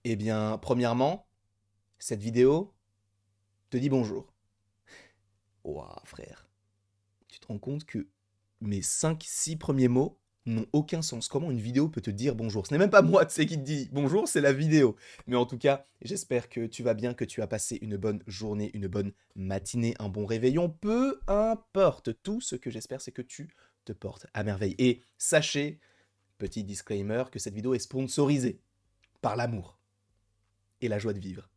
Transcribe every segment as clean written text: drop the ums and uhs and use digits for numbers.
Eh bien, premièrement, cette vidéo te dit bonjour. Ouah, frère, tu te rends compte que mes 5, 6 premiers mots n'ont aucun sens. Comment une vidéo peut te dire bonjour? Ce n'est même pas moi, tu sais, qui te dit bonjour, c'est la vidéo. Mais en tout cas, j'espère que tu vas bien, que tu as passé une bonne journée, une bonne matinée, un bon réveillon. Peu importe. Tout ce que j'espère, c'est que tu te portes à merveille. Et sachez, petit disclaimer, que cette vidéo est sponsorisée par l'amour et la joie de vivre.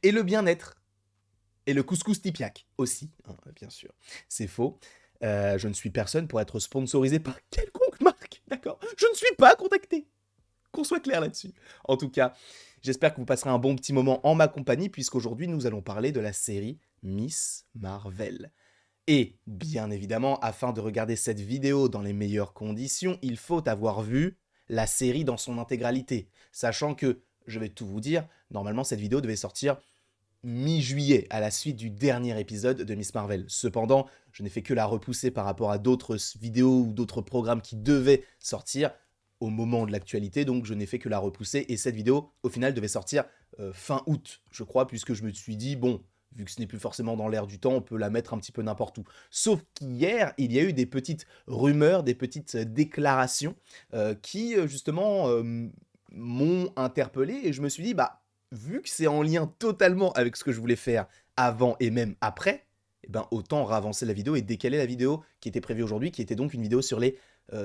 Et le bien-être. Et le couscous tipiac aussi, hein, bien sûr. C'est faux. Je ne suis personne pour être sponsorisé par quelconque marque, d'accord? Je ne suis pas contacté. Qu'on soit clair là-dessus. En tout cas, j'espère que vous passerez un bon petit moment en ma compagnie, puisqu'aujourd'hui, nous allons parler de la série Miss Marvel. Et, bien évidemment, afin de regarder cette vidéo dans les meilleures conditions, il faut avoir vu la série dans son intégralité. Sachant que, je vais tout vous dire, normalement, cette vidéo devait sortir mi-juillet, à la suite du dernier épisode de Miss Marvel. Cependant, je n'ai fait que la repousser par rapport à d'autres vidéos ou d'autres programmes qui devaient sortir au moment de l'actualité, donc je n'ai fait que la repousser, et cette vidéo, au final, devait sortir fin août, je crois, puisque je me suis dit, bon, vu que ce n'est plus forcément dans l'air du temps, on peut la mettre un petit peu n'importe où. Sauf qu'hier, il y a eu des petites rumeurs, des petites déclarations qui, justement, m'ont interpellé, et je me suis dit, bah, vu que c'est en lien totalement avec ce que je voulais faire avant et même après, eh ben autant ravancer la vidéo et décaler la vidéo qui était prévue aujourd'hui, qui était donc une vidéo sur les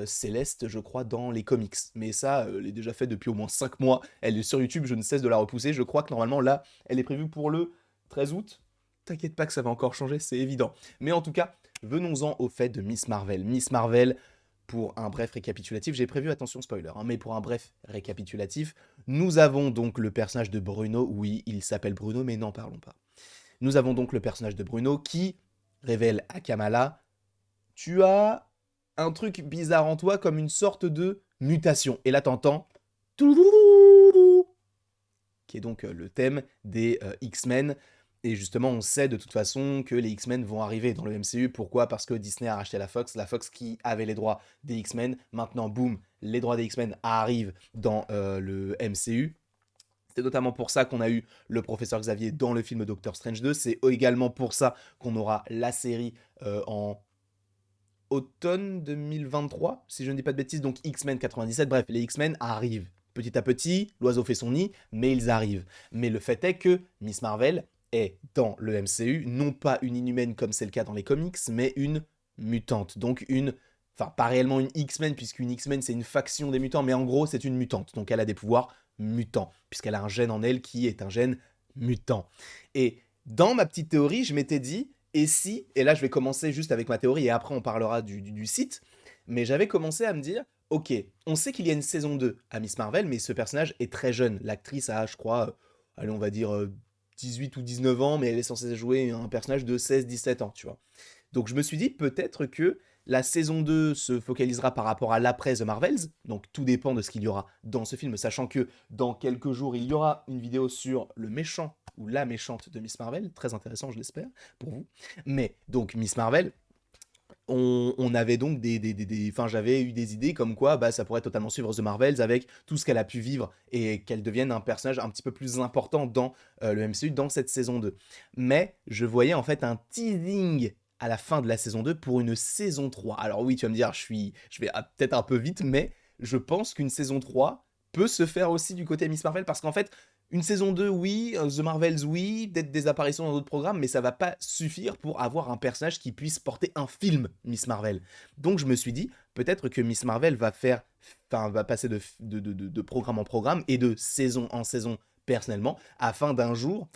Célestes, je crois, dans les comics. Mais ça, elle est déjà faite depuis au moins 5 mois. Elle est sur YouTube, je ne cesse de la repousser. Je crois que normalement, là, elle est prévue pour le 13 août. T'inquiète pas que ça va encore changer, c'est évident. Mais en tout cas, venons-en au fait de Miss Marvel. Miss Marvel, pour un bref récapitulatif, j'ai prévu, attention spoiler, hein, mais pour un bref récapitulatif, nous avons donc le personnage de Bruno, oui, il s'appelle Bruno, mais n'en parlons pas. Nous avons donc le personnage de Bruno qui révèle à Kamala, tu as un truc bizarre en toi comme une sorte de mutation. Et là t'entends, qui est donc le thème des X-Men. Et justement, on sait de toute façon que les X-Men vont arriver dans le MCU. Pourquoi? Parce que Disney a racheté la Fox qui avait les droits des X-Men. Maintenant, boum, les droits des X-Men arrivent dans le MCU. C'est notamment pour ça qu'on a eu le professeur Xavier dans le film Doctor Strange 2. C'est également pour ça qu'on aura la série en automne 2023, si je ne dis pas de bêtises, donc X-Men 97. Bref, les X-Men arrivent. Petit à petit, l'oiseau fait son nid, mais ils arrivent. Mais le fait est que Miss Marvel est dans le MCU, non pas une inhumaine comme c'est le cas dans les comics, mais une mutante. Donc une... Enfin, pas réellement une X-Men, puisqu'une X-Men c'est une faction des mutants, mais en gros c'est une mutante. Donc elle a des pouvoirs mutants, puisqu'elle a un gène en elle qui est un gène mutant. Et dans ma petite théorie, je m'étais dit, et si, et là je vais commencer juste avec ma théorie et après on parlera du site, mais j'avais commencé à me dire, ok, on sait qu'il y a une saison 2 à Miss Marvel, mais ce personnage est très jeune. L'actrice a, je crois, allez, on va dire 18 ou 19 ans, mais elle est censée jouer un personnage de 16, 17 ans, tu vois. Donc je me suis dit, peut-être que la saison 2 se focalisera par rapport à l'après The Marvels, donc tout dépend de ce qu'il y aura dans ce film, sachant que dans quelques jours, il y aura une vidéo sur le méchant ou la méchante de Miss Marvel, très intéressant je l'espère, pour vous. Mais donc Miss Marvel, on avait donc enfin j'avais eu des idées comme quoi bah, ça pourrait totalement suivre The Marvels avec tout ce qu'elle a pu vivre et qu'elle devienne un personnage un petit peu plus important dans le MCU dans cette saison 2. Mais je voyais en fait un teasing à la fin de la saison 2 pour une saison 3. Alors oui, tu vas me dire, je vais peut-être un peu vite, mais je pense qu'une saison 3 peut se faire aussi du côté Miss Marvel parce qu'en fait, une saison 2, oui, The Marvels, oui, peut-être des apparitions dans d'autres programmes, mais ça va pas suffire pour avoir un personnage qui puisse porter un film Miss Marvel. Donc je me suis dit, peut-être que Miss Marvel va passer de programme en programme et de saison en saison personnellement, afin un jour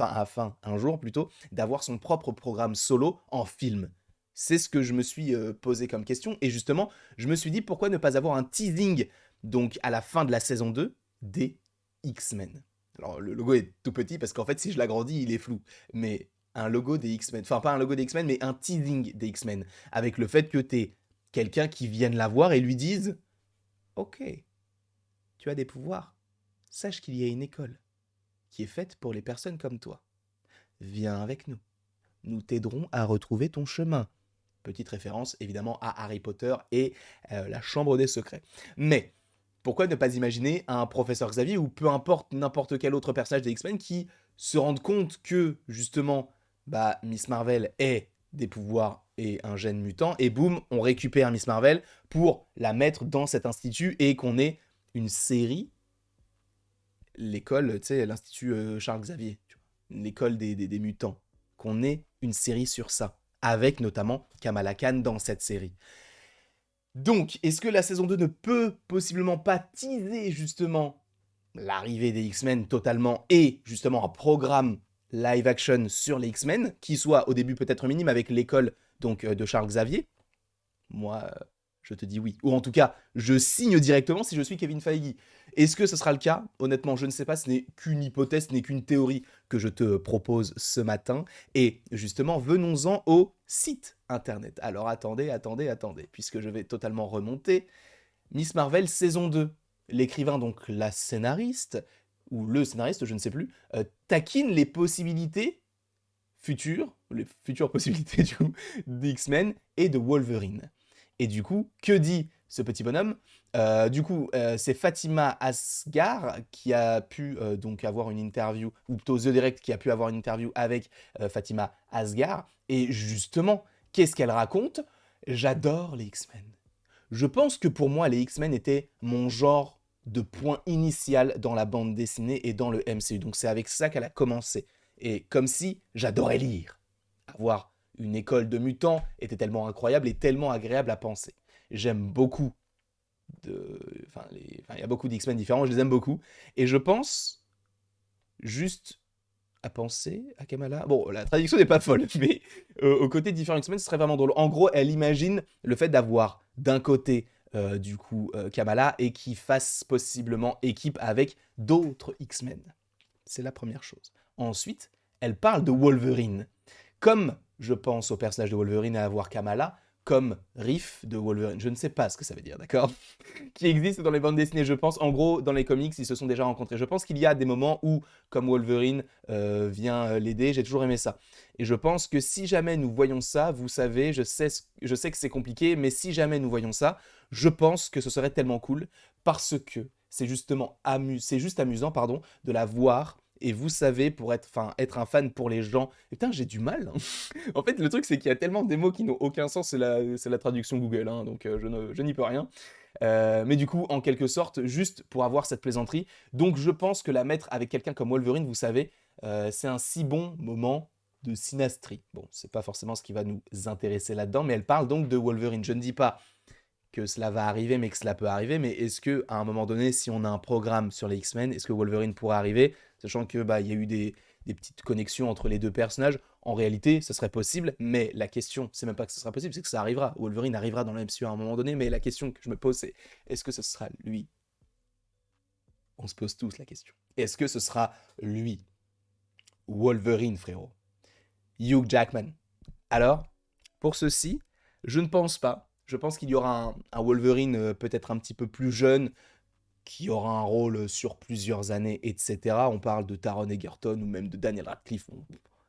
plutôt, d'avoir son propre programme solo en film. C'est ce que je me suis posé comme question, et justement, je me suis dit, pourquoi ne pas avoir un teasing, donc à la fin de la saison 2, des X-Men. Alors, le logo est tout petit parce qu'en fait, si je l'agrandis, il est flou. Mais un logo des X-Men, enfin, pas un logo des X-Men, mais un teasing des X-Men. Avec le fait que t'es quelqu'un qui vienne la voir et lui dise, ok, tu as des pouvoirs. Sache qu'il y a une école qui est faite pour les personnes comme toi. Viens avec nous. Nous t'aiderons à retrouver ton chemin. Petite référence évidemment à Harry Potter et la Chambre des Secrets. Mais pourquoi ne pas imaginer un professeur Xavier ou peu importe n'importe quel autre personnage des X-Men qui se rende compte que justement, bah, Miss Marvel ait des pouvoirs et un gène mutant, et boum, on récupère Miss Marvel pour la mettre dans cet institut et qu'on ait une série, l'école, tu sais, l'institut Charles Xavier, tu vois, l'école des mutants, qu'on ait une série sur ça, avec notamment Kamala Khan dans cette série. Donc, est-ce que la saison 2 ne peut possiblement pas teaser justement l'arrivée des X-Men totalement et justement un programme live action sur les X-Men qui soit au début peut-être minime avec l'école donc de Charles Xavier? Moi, je te dis oui. Ou en tout cas, je signe directement si je suis Kevin Feige. Est-ce que ce sera le cas? Honnêtement, je ne sais pas. Ce n'est qu'une hypothèse, ce n'est qu'une théorie que je te propose ce matin. Et justement, venons-en au site internet. Alors attendez, puisque je vais totalement remonter. Miss Marvel saison 2. L'écrivain, donc la scénariste, ou le scénariste, je ne sais plus, taquine les possibilités futures, les futures possibilités du coup, d'X-Men et de Wolverine. Et du coup, que dit ce petit bonhomme? C'est Fatima Asghar qui a pu donc avoir une interview, ou plutôt The Direct qui a pu avoir une interview avec Fatima Asghar. Et justement, qu'est-ce qu'elle raconte? J'adore les X-Men. Je pense que pour moi, les X-Men étaient mon genre de point initial dans la bande dessinée et dans le MCU. Donc c'est avec ça qu'elle a commencé. Et comme si j'adorais lire. Avoir une école de mutants était tellement incroyable et tellement agréable à penser. J'aime beaucoup il y a beaucoup d'X-Men différents, je les aime beaucoup. Et je pense juste à penser à Kamala. Bon, la traduction n'est pas folle, mais au côté de différents X-Men, ce serait vraiment drôle. En gros, elle imagine le fait d'avoir d'un côté, Kamala et qui fasse possiblement équipe avec d'autres X-Men. C'est la première chose. Ensuite, elle parle de Wolverine. Comme je pense au personnage de Wolverine à avoir Kamala, comme Riff de Wolverine. Je ne sais pas ce que ça veut dire, d'accord? Qui existe dans les bandes dessinées, je pense. En gros, dans les comics, ils se sont déjà rencontrés. Je pense qu'il y a des moments où, comme Wolverine vient l'aider, j'ai toujours aimé ça. Et je pense que si jamais nous voyons ça, vous savez, je sais que c'est compliqué, mais si jamais nous voyons ça, je pense que ce serait tellement cool parce que c'est justement c'est juste amusant, pardon, de la voir. Et vous savez, pour être un fan pour les gens. Putain, j'ai du mal, hein. En fait, le truc, c'est qu'il y a tellement des mots qui n'ont aucun sens. C'est la traduction Google, hein, donc je n'y peux rien. Mais du coup, en quelque sorte, juste pour avoir cette plaisanterie. Donc, je pense que la mettre avec quelqu'un comme Wolverine, vous savez, c'est un si bon moment de synastrie. Bon, c'est pas forcément ce qui va nous intéresser là-dedans, mais elle parle donc de Wolverine. Je ne dis pas que cela va arriver, mais que cela peut arriver. Mais est-ce que à un moment donné, si on a un programme sur les X-Men, est-ce que Wolverine pourrait arriver, sachant que bah il y a eu des petites connexions entre les deux personnages? En réalité, ce serait possible, mais la question, c'est même pas que ce sera possible, c'est que ça arrivera. Wolverine arrivera dans le MCU à un moment donné, mais la question que je me pose, c'est est-ce que ce sera lui? On se pose tous la question. Est-ce que ce sera lui? Wolverine, frérot. Hugh Jackman. Alors, pour ceci, je ne pense pas. Je pense qu'il y aura un Wolverine peut-être un petit peu plus jeune, qui aura un rôle sur plusieurs années, etc. On parle de Taron Egerton ou même de Daniel Radcliffe.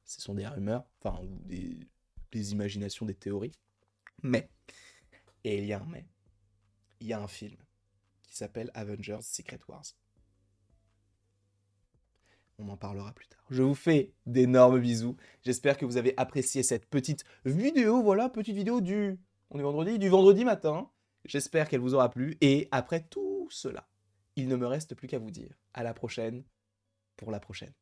Ce sont des rumeurs, enfin, ou des imaginations, des théories. Mais, et il y a un mais, il y a un film qui s'appelle Avengers Secret Wars. On en parlera plus tard. Je vous fais d'énormes bisous. J'espère que vous avez apprécié cette petite vidéo. Voilà, petite vidéo on est vendredi, du vendredi matin. J'espère qu'elle vous aura plu. Et après tout cela, il ne me reste plus qu'à vous dire à la prochaine pour la prochaine.